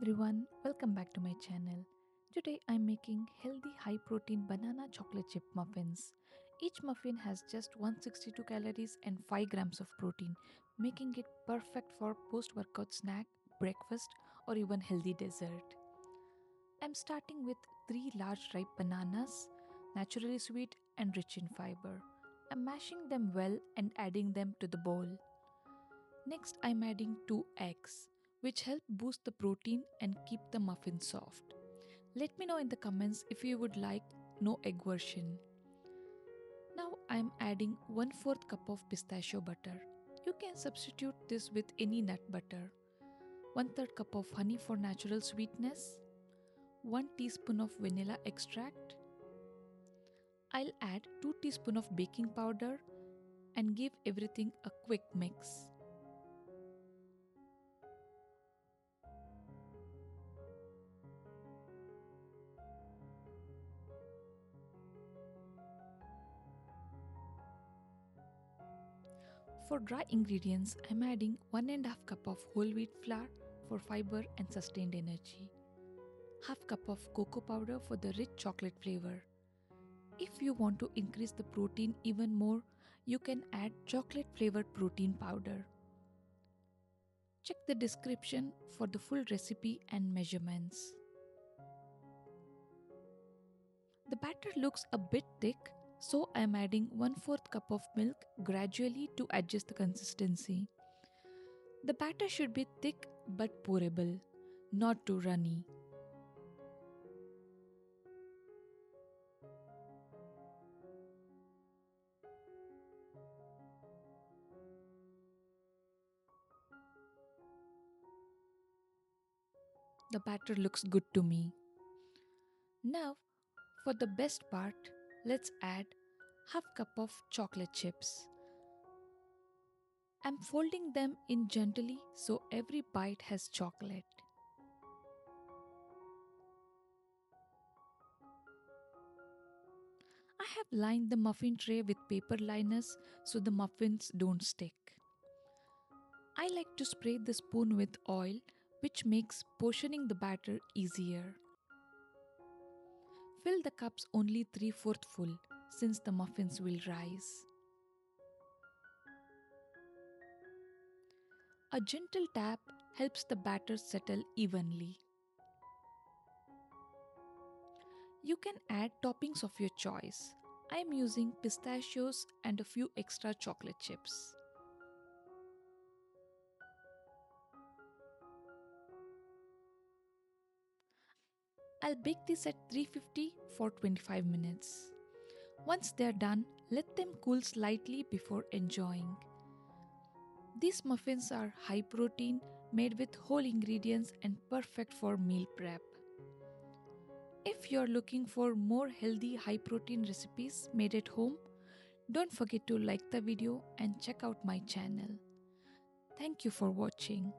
everyone, welcome back to my channel. Today I'm making healthy high protein banana chocolate chip muffins. Each muffin has just 162 calories and 5 grams of protein, making it perfect for post workout snack, breakfast, or even healthy dessert. I'm starting with 3 large ripe bananas, naturally sweet and rich in fiber. I'm mashing them well and adding them to the bowl. Next, I'm adding 2 eggs, which help boost the protein and keep the muffin soft. Let me know in the comments if you would like no egg version. Now I'm adding 1/4 cup of pistachio butter. You can substitute this with any nut butter. 1/3 cup of honey for natural sweetness. 1 teaspoon of vanilla extract. I'll add 2 teaspoon of baking powder and give everything a quick mix. For dry ingredients, I'm adding 1.5 cup of whole wheat flour for fiber and sustained energy. Half cup of cocoa powder for the rich chocolate flavor. If you want to increase the protein even more, you can add chocolate flavored protein powder. Check the description for the full recipe and measurements. The batter looks a bit thick, so I am adding 1/4 cup of milk gradually to adjust the consistency. The batter should be thick but pourable, not too runny. The batter looks good to me. Now, for the best part, let's add half cup of chocolate chips. I'm folding them in gently so every bite has chocolate. I have lined the muffin tray with paper liners so the muffins don't stick. I like to spray the spoon with oil, which makes portioning the batter easier. Fill the cups only 3/4 full since the muffins will rise. A gentle tap helps the batter settle evenly. You can add toppings of your choice. I am using pistachios and a few extra chocolate chips. I'll bake this at 350 for 25 minutes. Once they're done, let them cool slightly before enjoying. These muffins are high protein, made with whole ingredients and perfect for meal prep. If you're looking for more healthy high protein recipes made at home, don't forget to like the video and check out my channel. Thank you for watching.